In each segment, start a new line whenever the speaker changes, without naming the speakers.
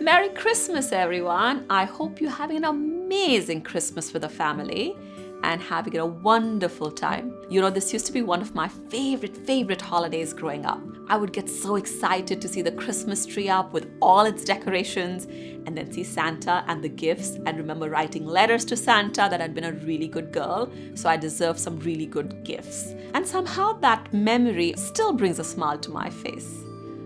Merry Christmas, everyone. I hope you're having an amazing Christmas with the family and having a wonderful time. You know, this used to be one of my favorite holidays growing up. I would get so excited to see the Christmas tree up with all its decorations and then see Santa and the gifts and remember writing letters to Santa that I'd been a really good girl, so I deserve some really good gifts. And somehow that memory still brings a smile to my face.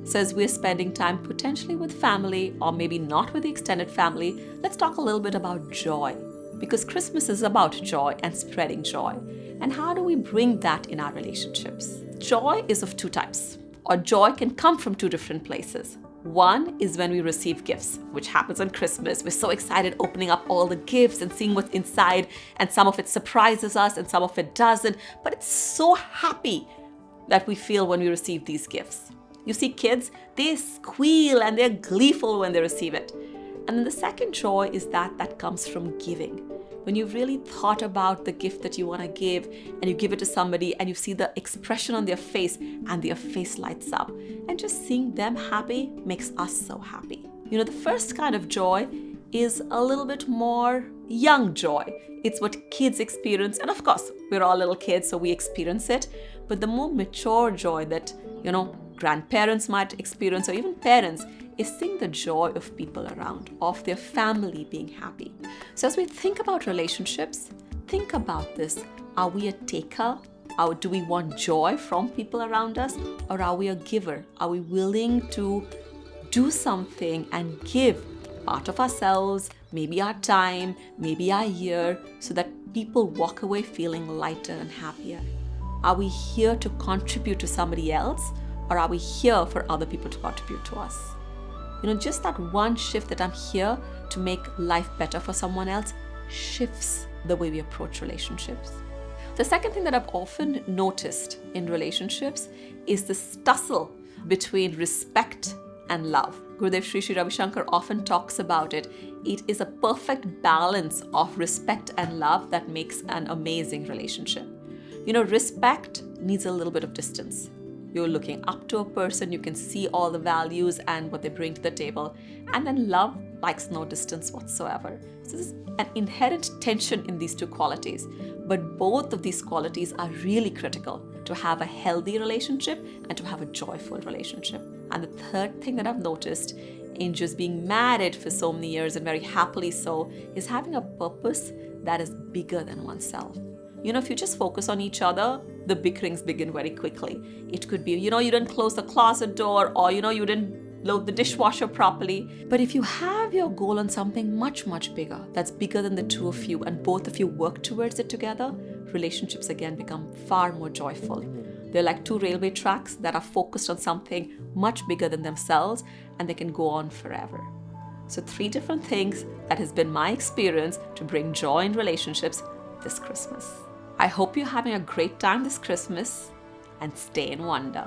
So as we're spending time potentially with family or maybe not with the extended family, let's talk a little bit about joy. Because Christmas is about joy and spreading joy. And how do we bring that in our relationships? Joy is of two types, or joy can come from two different places. One is when we receive gifts, which happens on Christmas. We're so excited opening up all the gifts and seeing what's inside, and some of it surprises us and some of it doesn't. But it's so happy that we feel when we receive these gifts. You see kids, they squeal and they're gleeful when they receive it. And then the second joy is that comes from giving. When you've really thought about the gift that you want to give and you give it to somebody and you see the expression on their face and their face lights up. And just seeing them happy makes us so happy. You know, the first kind of joy is a little bit more young joy. It's what kids experience. And of course, we're all little kids, so we experience it. But the more mature joy that, grandparents might experience or even parents is seeing the joy of people around, of their family being happy. So as we think about relationships, think about this. Are we a taker? Do we want joy from people around us? Or are we a giver? Are we willing to do something and give part of ourselves, maybe our time, maybe our year, so that people walk away feeling lighter and happier? Are we here to contribute to somebody else? Or are we here for other people to contribute to us? Just that one shift that I'm here to make life better for someone else shifts the way we approach relationships. The second thing that I've often noticed in relationships is this tussle between respect and love. Gurudev Sri Sri Ravi Shankar often talks about it. It is a perfect balance of respect and love that makes an amazing relationship. Respect needs a little bit of distance. You're looking up to a person, you can see all the values and what they bring to the table. And then love likes no distance whatsoever. So there's an inherent tension in these two qualities. But both of these qualities are really critical to have a healthy relationship and to have a joyful relationship. And the third thing that I've noticed in just being married for so many years and very happily so is having a purpose that is bigger than oneself. If you just focus on each other, the bickerings begin very quickly. It could be, you didn't close the closet door or, you didn't load the dishwasher properly. But if you have your goal on something much bigger, that's bigger than the two of you and both of you work towards it together, relationships again become far more joyful. They're like two railway tracks that are focused on something much bigger than themselves and they can go on forever. So 3 different things that has been my experience to bring joy in relationships this Christmas. I hope you're having a great time this Christmas and stay in wonder.